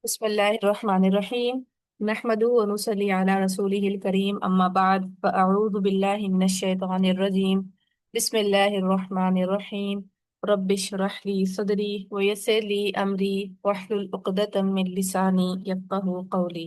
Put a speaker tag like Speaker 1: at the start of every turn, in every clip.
Speaker 1: بسم الله الرحمن الرحيم. نحمده ونصلي على رسوله الكريم أما بعد فأعوذ بالله من الشيطان الرجيم. بسم الله الرحمن الرحيم. رب اشرح لي صدري ويسر لي أمري واحلل عقدة من لساني يفقهوا قولي.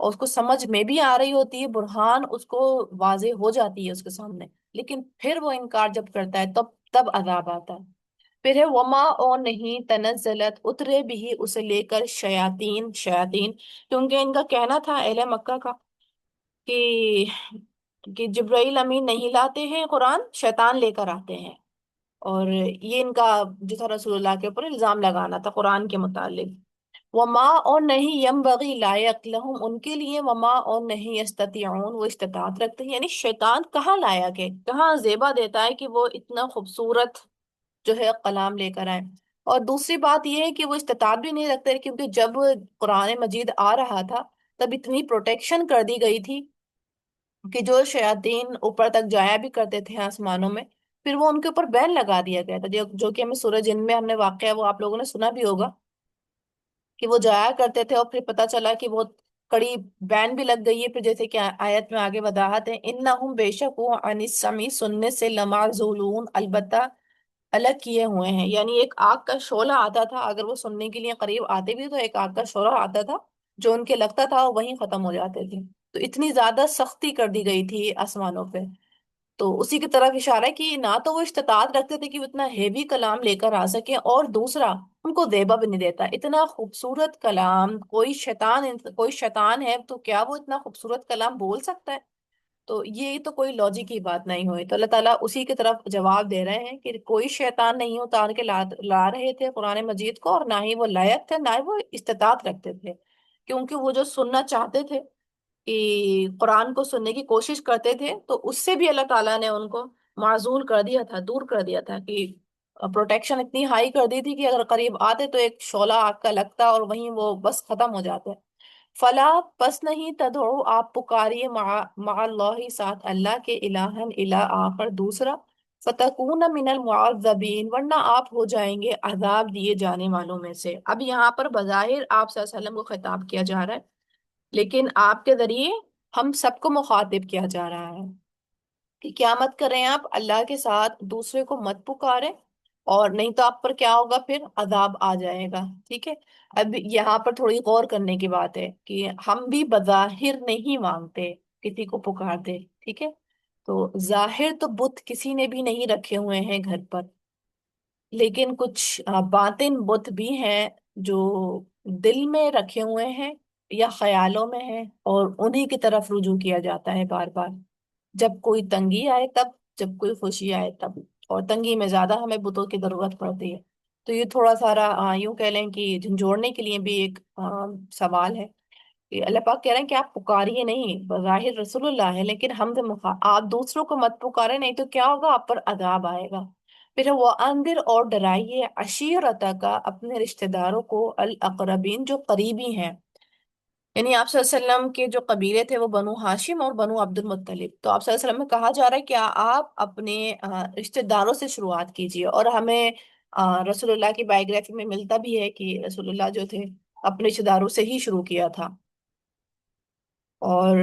Speaker 1: اور اس کو سمجھ میں بھی آ رہی ہوتی ہے، برہان اس کو واضح ہو جاتی ہے اس کے سامنے، لیکن پھر وہ انکار جب کرتا ہے تب تب عذاب آتا ہے۔ پھر ہے وما، اور نہیں تنزلت اترے بھی اسے لے کر شیاطین شیاطین، کیونکہ ان کا کہنا تھا اہل مکہ کا کہ جبرائیل امین نہیں لاتے ہیں قرآن، شیطان لے کر آتے ہیں، اور یہ ان کا جو تھا رسول اللہ کے اوپر الزام لگانا تھا قرآن کے متعلق۔ وما، اور نہیں ینبغی لائق لہم ان کے لیے، وما اور نہیں یستطیعون وہ استطاعت رکھتے ہیں، یعنی شیطان کہاں لائق ہے، کہاں زیبا دیتا ہے کہ وہ اتنا خوبصورت جو ہے کلام لے کر آئے۔ اور دوسری بات یہ ہے کہ وہ استطاعت بھی نہیں رکھتے، کیونکہ جب قرآن مجید آ رہا تھا تب اتنی پروٹیکشن کر دی گئی تھی کہ جو شیاطین اوپر تک جایا بھی کرتے تھے آسمانوں میں، پھر وہ ان کے اوپر بین لگا دیا گیا تھا، جو کہ ہمیں سورہ جن میں ہم نے واقعہ وہ آپ لوگوں نے سنا بھی ہوگا کہ وہ جایا کرتے تھے، اور پھر پتا چلا کہ وہ کڑی بین بھی لگ گئی ہے۔ پھر جیسے کہ آیت میں آگے وضاحت ہے، انہم بے شک وہ عن السمع سننے سے لمعزولون البتہ الگ کیے ہوئے ہیں، یعنی ایک آگ کا شعلہ آتا تھا، اگر وہ سننے کے لیے قریب آتے بھی تو ایک آگ کا شعلہ آتا تھا جو ان کے لگتا تھا وہ وہیں ختم ہو جاتے تھے۔ تو اتنی زیادہ سختی کر دی گئی تھی آسمانوں پہ، تو اسی کی طرف اشارہ ہے کہ نہ تو وہ استطاعت رکھتے تھے کہ وہ اتنا ہیوی کلام لے کر آ سکیں، اور دوسرا ان کو دیبا بھی نہیں دیتا اتنا خوبصورت کلام، کوئی شیطان ہے تو کیا وہ اتنا خوبصورت کلام بول سکتا ہے؟ تو یہ تو کوئی لاجک کی بات نہیں ہوئی، تو اللہ تعالیٰ اسی کی طرف جواب دے رہے ہیں کہ کوئی شیطان نہیں اتار کے لا رہے تھے قرآن مجید کو، اور نہ ہی وہ لائق تھے، نہ ہی وہ استطاعت رکھتے تھے، کیونکہ وہ جو سننا چاہتے تھے کہ قرآن کو سننے کی کوشش کرتے تھے، تو اس سے بھی اللہ تعالیٰ نے ان کو معزول کر دیا تھا، دور کر دیا تھا، کہ پروٹیکشن اتنی ہائی کر دی تھی کہ اگر قریب آتے تو ایک شعلہ آگ کا لگتا اور وہیں وہ بس ختم ہو جاتے۔ فلا، پس نہیں تدعو آپ پکاریے مع اللہ ساتھ اللہ کے الہن الہ آخر دوسرا، فتکون من المعذبین ورنہ آپ ہو جائیں گے عذاب دیے جانے والوں میں سے۔ اب یہاں پر بظاہر آپ صلی اللہ علیہ وسلم کو خطاب کیا جا رہا ہے، لیکن آپ کے ذریعے ہم سب کو مخاطب کیا جا رہا ہے کہ کیا مت کریں آپ اللہ کے ساتھ دوسرے کو مت پکاریں، اور نہیں تو آپ پر کیا ہوگا، پھر عذاب آ جائے گا، ٹھیک ہے۔ اب یہاں پر تھوڑی غور کرنے کی بات ہے کہ ہم بھی بظاہر نہیں مانگتے کسی کو پکارتے، ٹھیک ہے، تو ظاہر تو بت کسی نے بھی نہیں رکھے ہوئے ہیں گھر پر، لیکن کچھ باطن بت بھی ہیں جو دل میں رکھے ہوئے ہیں یا خیالوں میں ہیں، اور انہی کی طرف رجوع کیا جاتا ہے بار بار، جب کوئی تنگی آئے تب، جب کوئی خوشی آئے تب، اور تنگی میں زیادہ ہمیں بتوں کی ضرورت پڑتی ہے۔ تو یہ تھوڑا سارا یوں کہہ لیں کہ جھنجھوڑنے کے لیے بھی ایک سوال ہے کہ اللہ پاک کہہ رہے ہیں کہ آپ پکاریے نہیں، بظاہر رسول اللہ ہے لیکن ہم سے آپ دوسروں کو مت پکارے، نہیں تو کیا ہوگا، آپ پر عذاب آئے گا۔ پھر وہ اندر، اور ڈرائیے عشیرتا کا اپنے رشتہ داروں کو، الاقربین جو قریبی ہیں، یعنی آپ صلی اللہ علیہ وسلم کے جو قبیلے تھے وہ بنو ہاشم اور بنو عبد المطلب، تو آپ صلی اللہ علیہ وسلم میں کہا جا رہا ہے کہ آپ اپنے رشتہ داروں سے شروعات کیجیے، اور ہمیں رسول اللہ کی بائیوگرافی میں ملتا بھی ہے کہ رسول اللہ جو تھے اپنے رشتہ داروں سے ہی شروع کیا تھا۔ اور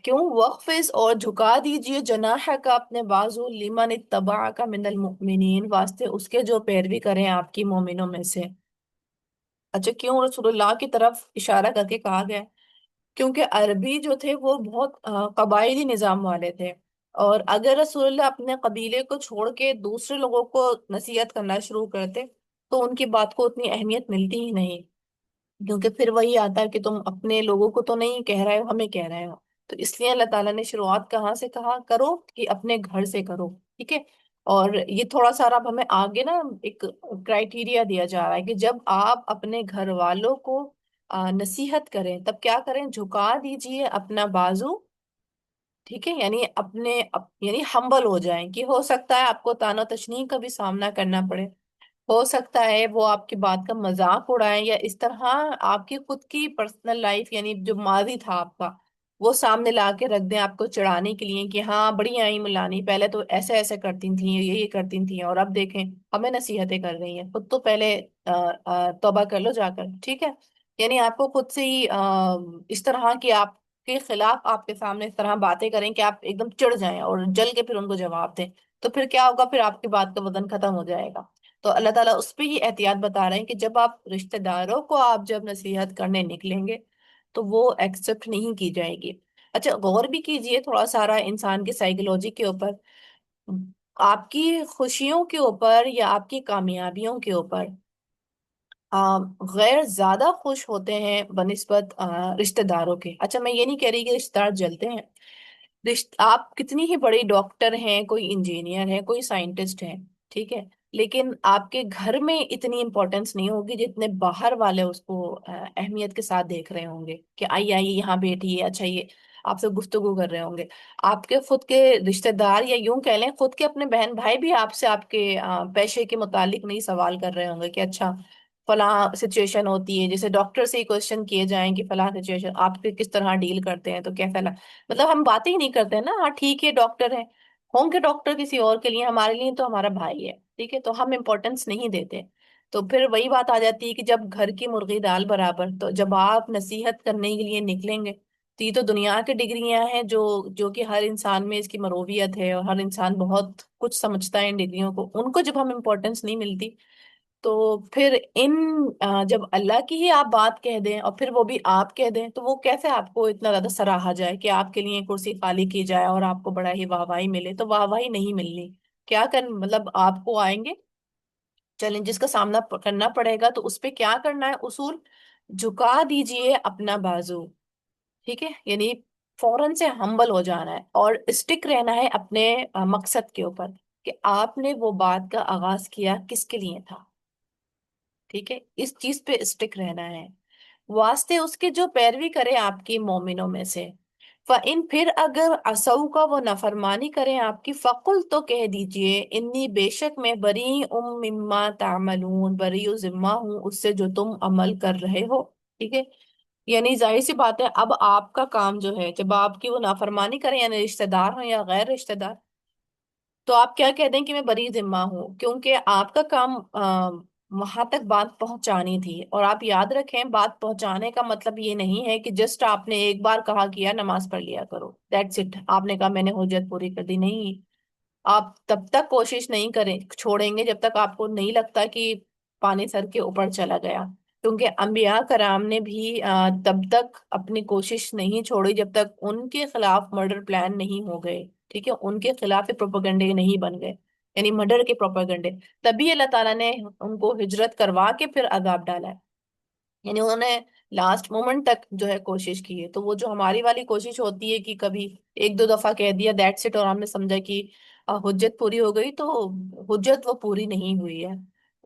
Speaker 1: کیوں وقفز، اور جھکا دیجئے جناح کا اپنے بازو، لمن اتبع کا من المؤمنین واسطے اس کے جو پیروی کریں آپ کی مومنوں میں سے۔ اچھا، کیوں رسول اللہ کی طرف اشارہ کر کے کہا گیا؟ کیونکہ عربی جو تھے وہ بہت قبائلی نظام والے تھے، اور اگر رسول اللہ اپنے قبیلے کو چھوڑ کے دوسرے لوگوں کو نصیحت کرنا شروع کرتے تو ان کی بات کو اتنی اہمیت ملتی ہی نہیں، کیونکہ پھر وہی آتا ہے کہ تم اپنے لوگوں کو تو نہیں کہہ رہے ہو، ہمیں کہہ رہے ہو۔ تو اس لیے اللہ تعالیٰ نے شروعات کہاں سے کہا کرو، کہ اپنے گھر سے کرو، ٹھیک ہے۔ اور یہ تھوڑا سا اب ہمیں آگے نا ایک کرائٹیریا دیا جا رہا ہے کہ جب آپ اپنے گھر والوں کو نصیحت کریں تب کیا کریں، جھکا دیجئے اپنا بازو، ٹھیک ہے، یعنی یعنی ہمبل ہو جائیں، کہ ہو سکتا ہے آپ کو طعن و تشنیع کا بھی سامنا کرنا پڑے، ہو سکتا ہے وہ آپ کی بات کا مذاق اڑائیں، یا اس طرح آپ کی خود کی پرسنل لائف یعنی جو ماضی تھا آپ کا وہ سامنے لا کے رکھ دیں آپ کو چڑھانے کے لیے کہ ہاں بڑی آئی ملانی، پہلے تو ایسے ایسے کرتی تھیں، یہ کرتی تھیں، اور اب دیکھیں ہمیں نصیحتیں کر رہی ہیں، خود تو پہلے توبہ کر لو جا کر، ٹھیک ہے۔ یعنی آپ کو خود سے ہی اس طرح کی آپ کے خلاف آپ کے سامنے اس طرح باتیں کریں کہ آپ ایک دم چڑھ جائیں اور جل کے پھر ان کو جواب دیں، تو پھر کیا ہوگا، پھر آپ کی بات کا وزن ختم ہو جائے گا۔ تو اللہ تعالیٰ اس پہ ہی احتیاط بتا رہے ہیں کہ جب آپ رشتہ داروں کو آپ جب نصیحت کرنے نکلیں گے تو وہ ایکسپٹ نہیں کی جائے گی۔ اچھا غور بھی کیجئے تھوڑا سارا انسان کی سائیکولوجی کے اوپر، آپ کی خوشیوں کے اوپر یا آپ کی کامیابیوں کے اوپر غیر زیادہ خوش ہوتے ہیں بنسبت رشتہ داروں کے۔ اچھا میں یہ نہیں کہہ رہی کہ رشتہ دار جلتے ہیں، آپ کتنی ہی بڑی ڈاکٹر ہیں، کوئی انجینئر ہے، کوئی سائنٹسٹ ہے، ٹھیک ہے، لیکن آپ کے گھر میں اتنی امپورٹنس نہیں ہوگی جتنے باہر والے اس کو اہمیت کے ساتھ دیکھ رہے ہوں گے کہ آئیے آئیے یہاں بیٹھیے، اچھا یہ آپ سے گفتگو کر رہے ہوں گے۔ آپ کے خود کے رشتہ دار یا یوں کہہ لیں خود کے اپنے بہن بھائی بھی آپ سے آپ کے پیشے کے متعلق نہیں سوال کر رہے ہوں گے کہ اچھا فلاں سچویشن ہوتی ہے، جیسے ڈاکٹر سے ہی کوشچن کیے جائیں کہ فلاں سچویشن آپ کے کس طرح ڈیل کرتے ہیں تو کیسا مطلب ہم باتیں ہی نہیں کرتے نا، ہاں ٹھیک ہے ڈاکٹر ہے، ہوں گے ڈاکٹر کسی اور کے لیے، ہمارے لیے تو ہمارا بھائی ہے، ٹھیک ہے، تو ہم امپورٹنس نہیں دیتے۔ تو پھر وہی بات آ جاتی ہے کہ جب گھر کی مرغی دال برابر، تو جب آپ نصیحت کرنے کے لیے نکلیں گے تو یہ تو دنیا کی ڈگریاں ہیں جو کہ ہر انسان میں اس کی مرویت ہے، اور ہر انسان بہت کچھ سمجھتا ہے ان ڈگریوں کو، ان کو جب ہم امپورٹنس نہیں ملتی تو پھر جب اللہ کی ہی آپ بات کہہ دیں اور پھر وہ بھی آپ کہہ دیں تو وہ کیسے آپ کو اتنا زیادہ سراہا جائے کہ آپ کے لیے کرسی خالی کی جائے اور آپ کو بڑا ہی واہ واہی ملے، تو واہ واہی نہیں ملنی، کیا کر مطلب آپ کو آئیں گے چیلنجز کا سامنا کرنا پڑے گا، تو اس پہ کیا کرنا ہے اصول، جھکا دیجئے اپنا بازو، ٹھیک ہے، یعنی فوراً سے ہمبل ہو جانا ہے اور اسٹک رہنا ہے اپنے مقصد کے اوپر کہ آپ نے وہ بات کا آغاز کیا کس کے لیے تھا، ٹھیک ہے، اس چیز پہ اسٹک رہنا ہے، واسطے اس کے جو پیروی کرے آپ کی مومنوں میں سے، فَإِن پھر اگر عصوا کا وہ نافرمانی کریں آپ کی، فقل تو کہہ دیجئے انی بے شک میں بری مما تعملون، بری و ذمہ ہوں اس سے جو تم عمل کر رہے ہو، ٹھیک ہے، یعنی ظاہر سی بات ہے اب آپ کا کام جو ہے جب آپ کی وہ نافرمانی کریں، یعنی رشتہ دار ہوں یا غیر رشتہ دار، تو آپ کیا کہہ دیں کہ میں بری ذمہ ہوں، کیونکہ آپ کا کام وہاں تک بات پہنچانی تھی، اور آپ یاد رکھیں بات پہنچانے کا مطلب یہ نہیں ہے کہ جسٹ آپ نے ایک بار کہا کیا نماز پڑھ لیا کرو، دیٹس اٹ، آپ نے کہا میں نے حجت پوری کر دی، نہیں، آپ تب تک کوشش نہیں کریں چھوڑیں گے جب تک آپ کو نہیں لگتا کہ پانی سر کے اوپر چلا گیا، کیونکہ انبیاء کرام نے بھی تب تک اپنی کوشش نہیں چھوڑی جب تک ان کے خلاف مرڈر پلان نہیں ہو گئے، ٹھیک ہے، ان کے خلاف پروپیگنڈے نہیں بن گئے، یعنی مرڈر کے پروپیگنڈے، تبھی اللہ تعالیٰ نے ان کو ہجرت کروا کے پھر عذاب ڈالا ہے، یعنی انہوں نے لاسٹ مومنٹ تک جو ہے کوشش کی ہے۔ تو وہ جو ہماری والی کوشش ہوتی ہے کہ کبھی ایک دو دفعہ کہہ دیا دیٹس اٹ اور ہم نے سمجھا کہ حجت پوری ہو گئی، تو حجت وہ پوری نہیں ہوئی ہے،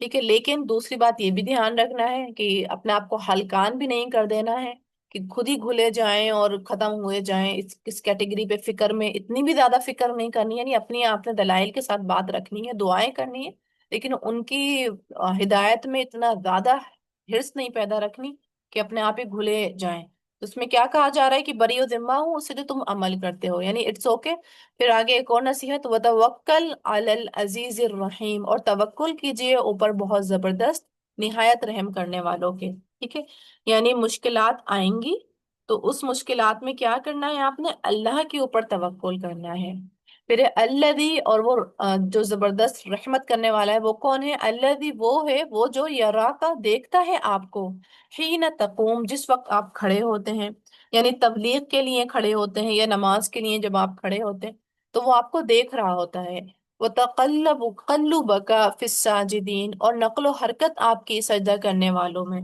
Speaker 1: ٹھیک ہے، لیکن دوسری بات یہ بھی دھیان رکھنا ہے کہ اپنے آپ کو ہلکان بھی نہیں کر دینا ہے کہ خود ہی گھلے جائیں اور ختم ہوئے جائیں، اس کیٹیگری پہ فکر میں اتنی بھی زیادہ فکر نہیں کرنی ہے، یعنی اپنی آپ نے دلائل کے ساتھ بات رکھنی ہے، دعائیں کرنی ہے، لیکن ان کی ہدایت میں اتنا زیادہ ہرس نہیں پیدا رکھنی کہ اپنے آپ ہی گھلے جائیں۔ تو اس میں کیا کہا جا رہا ہے کہ بری و ذمہ ہوں اس سے جو تم عمل کرتے ہو، یعنی اٹس اوکے۔ پھر آگے ایک اور نصیحت، وتوکل علی العزیز الرحیم، اور توکل کیجئے اوپر بہت زبردست نہایت رحم کرنے والوں کے، ٹھیک ہے، یعنی مشکلات آئیں گی تو اس مشکلات میں کیا کرنا ہے، آپ نے اللہ کے اوپر توکل کرنا ہے۔ پھر الذی، اور وہ جو زبردست رحمت کرنے والا ہے وہ کون ہے، الذی وہ ہے وہ جو یرا کا دیکھتا ہے آپ کو، حین تقوم جس وقت آپ کھڑے ہوتے ہیں، یعنی تبلیغ کے لیے کھڑے ہوتے ہیں یا نماز کے لیے جب آپ کھڑے ہوتے ہیں تو وہ آپ کو دیکھ رہا ہوتا ہے، وتقلب قلبک فی الساجدین، اور نقل و حرکت آپ کی سجدہ کرنے والوں میں،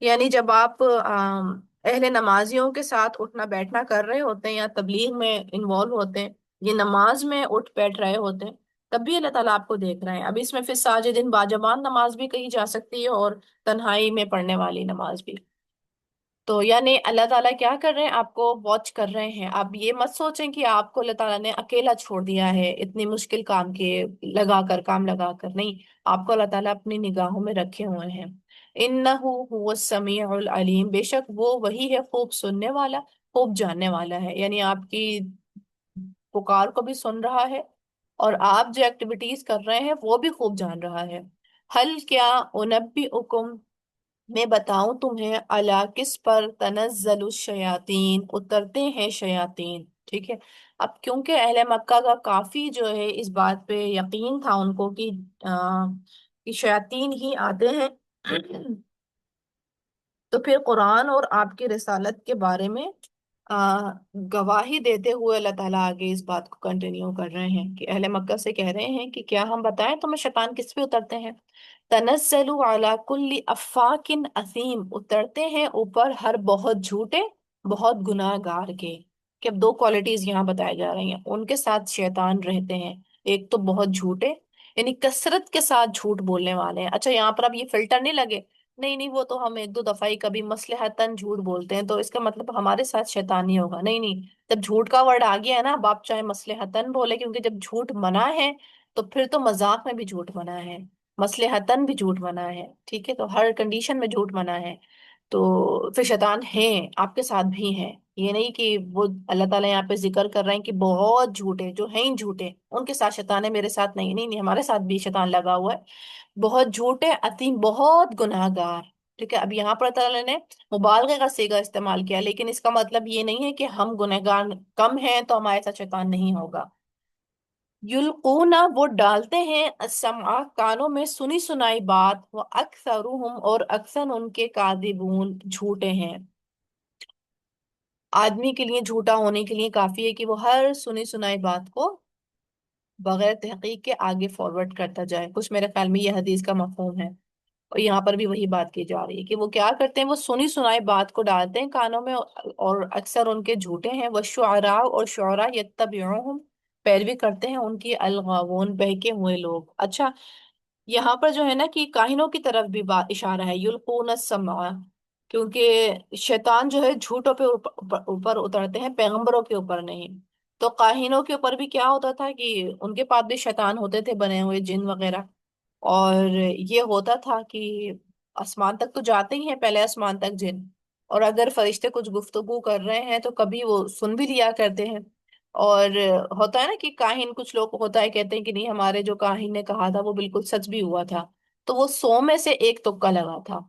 Speaker 1: یعنی جب آپ اہل نمازیوں کے ساتھ اٹھنا بیٹھنا کر رہے ہوتے ہیں یا تبلیغ میں انوالو ہوتے ہیں، یہ نماز میں اٹھ بیٹھ رہے ہوتے ہیں، تب بھی اللہ تعالیٰ آپ کو دیکھ رہے ہیں۔ اب اس میں پھر ساجدین باجبان نماز بھی کہی جا سکتی ہے اور تنہائی میں پڑھنے والی نماز بھی، تو یعنی اللہ تعالیٰ کیا کر رہے ہیں، آپ کو واچ کر رہے ہیں۔ آپ یہ مت سوچیں کہ آپ کو اللہ تعالیٰ نے اکیلا چھوڑ دیا ہے اتنی مشکل کام کے کام لگا کر، نہیں، آپ کو اللہ تعالیٰ اپنی نگاہوں میں رکھے ہوئے ہیں۔ انہ هو السمیع العلیم، بے شک وہ وہی ہے خوب سننے والا خوب جاننے والا ہے، یعنی آپ کی پکار کو بھی سن رہا ہے اور آپ جو ایکٹیویٹیز کر رہے ہیں وہ بھی خوب جان رہا ہے۔ حل کیا انبئکم، میں بتاؤں تمہیں، اللہ کس پر تنزل الشیاطین اترتے ہیں شیاطین، ٹھیک ہے، اب کیونکہ اہل مکہ کا کافی جو ہے اس بات پہ یقین تھا ان کو کہ شیاطین ہی آتے ہیں تو پھر قرآن اور آپ کی رسالت کے بارے میں آ, گواہی دیتے ہوئے اللہ تعالیٰ آگے اس بات کو کنٹینیو کر رہے ہیں کہ اہل مکہ سے کہہ رہے ہیں کہ کیا ہم بتائیں تمہیں شیطان کس پہ اترتے ہیں؟ تنزل علی کل افاک اثیم، اترتے ہیں اوپر ہر بہت جھوٹے، بہت گناہ گار کے. کہ اب دو کوالٹیز یہاں بتائی جا رہی ہیں ان کے ساتھ شیطان رہتے ہیں. ایک تو بہت جھوٹے، یعنی کثرت کے ساتھ جھوٹ بولنے والے ہیں. اچھا یہاں پر اب یہ فلٹر نہیں لگے، نہیں نہیں وہ تو ہم ایک دو دفعہ ہی کبھی مصلحتاً جھوٹ بولتے ہیں تو اس کا مطلب ہمارے ساتھ شیطانی ہوگا. نہیں نہیں، جب جھوٹ کا ورڈ آ گیا ہے نا، اب آپ چاہے مصلحتاً بولے، کیونکہ جب جھوٹ منع ہے تو پھر تو مذاق میں بھی جھوٹ منع ہے، مصلحتاً بھی جھوٹ منع ہے. ٹھیک ہے، تو ہر کنڈیشن میں جھوٹ منع ہے. تو پھر شیطان ہیں آپ کے ساتھ بھی ہیں. یہ نہیں کہ وہ اللہ تعالیٰ یہاں پہ ذکر کر رہے ہیں کہ بہت جھوٹے جو ہیں ہی جھوٹے ان کے ساتھ شیطان ہے، میرے ساتھ نہیں. نہیں نہیں، ہمارے ساتھ بھی شیطان لگا ہوا ہے. بہت جھوٹے، عتیم، بہت گناہ گار. ٹھیک ہے، اب یہاں پر اللہ تعالیٰ نے مبالغے کا صیغہ استعمال کیا، لیکن اس کا مطلب یہ نہیں ہے کہ ہم گنہ گار کم ہیں تو ہمارے ساتھ شیطان نہیں ہوگا. یلقونا، وہ ڈالتے ہیں، السمع، کانوں میں سنی سنائی بات، وہ اکثرهم، اور اکثر ان کے کاذبون، جھوٹے ہیں. آدمی کے لیے جھوٹا ہونے کے لیے کافی ہے کہ وہ ہر سنی سنائی بات کو بغیر تحقیق کے آگے فارورڈ کرتا جائے. کچھ میرے خیال میں یہ حدیث کا مفہوم ہے، اور یہاں پر بھی وہی بات کی جا رہی ہے کہ وہ کیا کرتے ہیں، وہ سنی سنائی بات کو ڈالتے ہیں کانوں میں، اور اکثر ان کے جھوٹے ہیں. وہ شعراء، اور شعراء، یتبعوہم، پیروی کرتے ہیں ان کی، الغاوون، بہکے ہوئے لوگ. اچھا یہاں پر جو ہے نا کہ کاہنوں کی طرف بھی بات اشارہ ہے، یلقون السمع، کیونکہ شیطان جو ہے جھوٹوں پہ اوپر اترتے ہیں، پیغمبروں کے اوپر نہیں. تو کاہنوں کے اوپر بھی کیا ہوتا تھا کہ ان کے پاس بھی شیطان ہوتے تھے بنے ہوئے، جن وغیرہ. اور یہ ہوتا تھا کہ آسمان تک تو جاتے ہی ہیں، پہلے آسمان تک جن، اور اگر فرشتے کچھ گفتگو کر رہے ہیں تو کبھی وہ سن بھی لیا کرتے ہیں. اور ہوتا ہے نا کہ کاہن، کچھ لوگ ہوتا ہے کہتے ہیں کہ نہیں ہمارے جو کاہن نے کہا تھا وہ بالکل سچ بھی ہوا تھا، تو وہ 100 میں سے ایک تکا لگا تھا.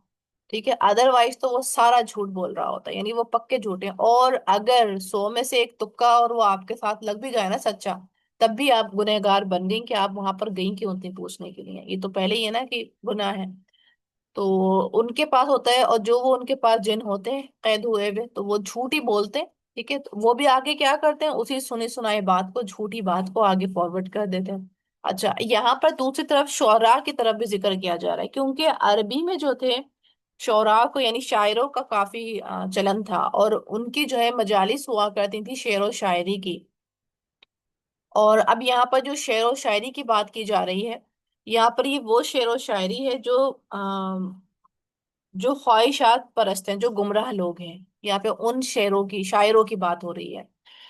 Speaker 1: ٹھیک ہے، ادر وائز تو وہ سارا جھوٹ بول رہا ہوتا ہے، یعنی وہ پکے جھوٹے ہیں. اور اگر 100 میں سے ایک تکا اور وہ آپ کے ساتھ لگ بھی جائے نا سچا، تب بھی آپ گنہگار بن گئی کہ آپ وہاں پر گئی کیوں تھی پوچھنے کے لیے. یہ تو پہلے ہی ہے نا کہ گناہ ہے. تو ان کے پاس ہوتا ہے، اور جو وہ ان کے پاس جن ہوتے ہیں قید ہوئے ہوئے تو وہ جھوٹ ہی بولتے ہیں. ٹھیک ہے، تو وہ بھی آگے کیا کرتے ہیں، اسی سنی سنائی بات کو، جھوٹی بات کو آگے فارورڈ کر دیتے ہیں. اچھا یہاں پر دوسری طرف شعراء کی طرف بھی ذکر کیا جا رہا ہے، کیونکہ عربی میں جو تھے شعراء کو، یعنی شاعروں کا کافی چلن تھا، اور ان کی جو ہے مجالس ہوا کرتی تھی شعر و شاعری کی. اور اب یہاں پر جو شعر و شاعری کی بات کی جا رہی ہے، یہاں پر یہ وہ شعر و شاعری ہے جو خواہشات پرست ہیں، جو گمراہ لوگ ہیں. یہاں پہ ان شعروں کی، شاعروں کی بات ہو رہی ہے.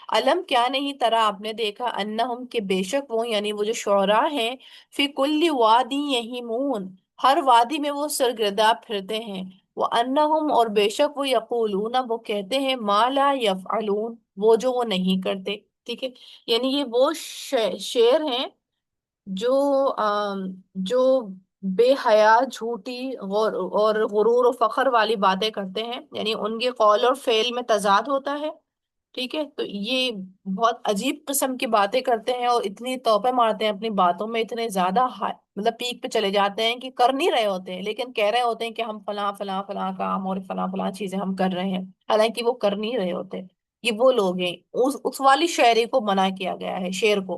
Speaker 1: علم، کیا نہیں ترا آپ نے دیکھا، انہم، کہ بے شک وہ، یعنی وہ جو شعراء ہیں، فی کل وادی یہیمون، ہر وادی میں وہ سرگردہ پھرتے ہیں. وہ انہم، اور بے شک وہ، یقولون، وہ کہتے ہیں، ما لا یفعلون، وہ جو وہ نہیں کرتے. ٹھیک ہے، یعنی یہ وہ شعر ہیں جو جو بے حیا، جھوٹی، اور غرور و فخر والی باتیں کرتے ہیں، یعنی ان کے قول اور فعل میں تضاد ہوتا ہے. ٹھیک ہے، تو یہ بہت عجیب قسم کی باتیں کرتے ہیں، اور اتنی توپے مارتے ہیں اپنی باتوں میں، اتنے زیادہ مطلب پیک پہ چلے جاتے ہیں کہ کر نہیں رہے ہوتے ہیں لیکن کہہ رہے ہوتے ہیں کہ ہم فلاں فلاں فلاں کام اور فلاں فلاں چیزیں ہم کر رہے ہیں، حالانکہ وہ کر نہیں رہے ہوتے. یہ وہ لوگ ہیں، اس والی شاعری کو منع کیا گیا ہے، شعر کو.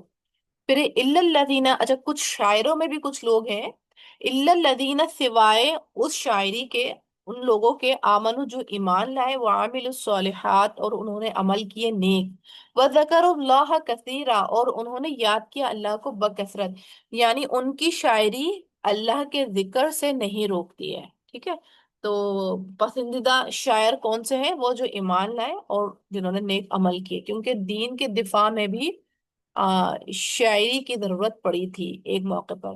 Speaker 1: پھر الا الذین، اچھا کچھ شاعروں میں بھی کچھ لوگ ہیں، الا الذین، سوائے اس شاعری کے، ان لوگوں کے، آمنو، جو ایمان لائے، وعاملوا الصالحات، اور انہوں نے عمل کیے نیک، وذکروا اللہ کثیرا، اور انہوں نے یاد کیا اللہ کو بکثرت. یعنی ان کی شاعری اللہ کے ذکر سے نہیں روکتی ہے. ٹھیک ہے، تو پسندیدہ شاعر کون سے ہیں، وہ جو ایمان لائے اور جنہوں نے نیک عمل کیے، کیونکہ دین کے دفاع میں بھی شاعری کی ضرورت پڑی تھی ایک موقع پر.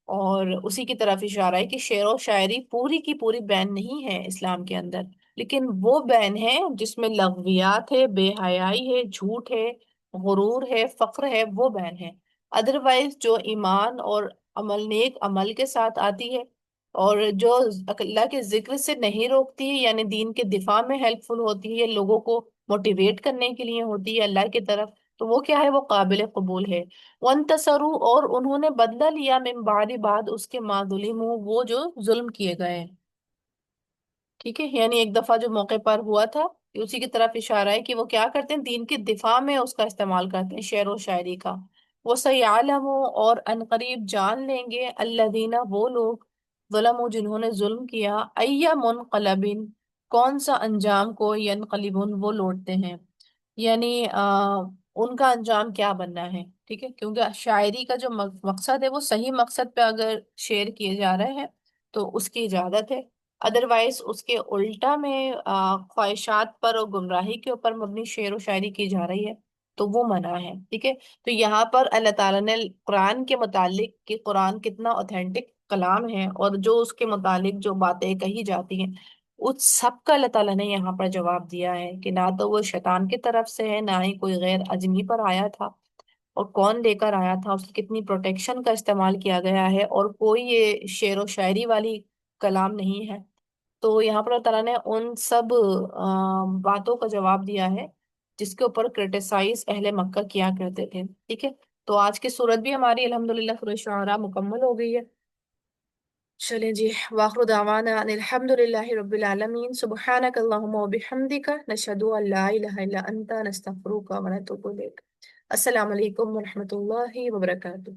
Speaker 1: اور اسی کی طرف اشارہ ہے کہ شعر و شاعری پوری کی پوری بین نہیں ہے اسلام کے اندر، لیکن وہ بین ہے جس میں لغویات ہے، بے حیائی ہے، جھوٹ ہے، غرور ہے، فقر ہے، وہ بین ہے. ادروائز جو ایمان اور عمل، نیک عمل کے ساتھ آتی ہے، اور جو اللہ کے ذکر سے نہیں روکتی ہے، یعنی دین کے دفاع میں ہیلپ فل ہوتی ہے، لوگوں کو موٹیویٹ کرنے کے لیے ہوتی ہے اللہ کی طرف، تو وہ کیا ہے، وہ قابل قبول ہے. وانتصروا، اور انہوں نے بدلہ لیا، من بعد، بعد اس کے، ما ظلموا، وہ جو ظلم کیے گئے. ٹھیک ہے، یعنی ایک دفعہ جو موقع پر ہوا تھا، یہ اسی کی طرف اشارہ ہے کہ وہ کیا کرتے ہیں، دین کے دفاع میں اس کا استعمال کرتے ہیں، شعر و شاعری کا۔ وہ سیعلم، اور ان قریب جان لیں گے، الذین، وہ لوگ، ظلموا، جنہوں نے ظلم کیا، ای منقلب، کون سا انجام کو، ینقلبون، وہ لوٹتے ہیں، یعنی ان کا انجام کیا بننا ہے، ٹھیک ہے، کیونکہ شاعری کا جو مقصد ہے وہ صحیح مقصد پہ اگر شعر کیے جا رہے ہیں تو اس کی اجازت ہے، ادروائز اس کے الٹا میں خواہشات پر اور گمراہی کے اوپر مبنی شعر و شاعری کی جا رہی ہے تو وہ منع ہے، ٹھیک ہے۔ تو یہاں پر اللہ تعالیٰ نے قرآن کے متعلق کہ قرآن کتنا اوتھینٹک کلام ہے، اور جو اس کے متعلق جو باتیں کہی جاتی ہیں اس سب کا اللہ تعالیٰ نے یہاں پر جواب دیا ہے کہ نہ تو وہ شیطان کی طرف سے ہے، نہ ہی کوئی غیر اجمی پر آیا تھا، اور کون لے کر آیا تھا، اس کی کتنی پروٹیکشن کا استعمال کیا گیا ہے، اور کوئی یہ شعر و شاعری والی کلام نہیں ہے۔ تو یہاں پر اللہ تعالیٰ نے ان سب باتوں کا جواب دیا ہے جس کے اوپر کرٹیسائز اہل مکہ کیا کرتے تھے، ٹھیک ہے۔ تو آج کی صورت بھی ہماری الحمدللہ سورہ شعراء مکمل ہو گئی ہے۔ چلیں جی، واخر دعوانا ان الحمد للہ رب العالمین، سبحانک اللہم و بحمدک، نشہد ان لا الہ الا انت، نستغفرک و نتوب الیک۔ السلام علیکم ورحمۃ اللہ وبرکاتہ۔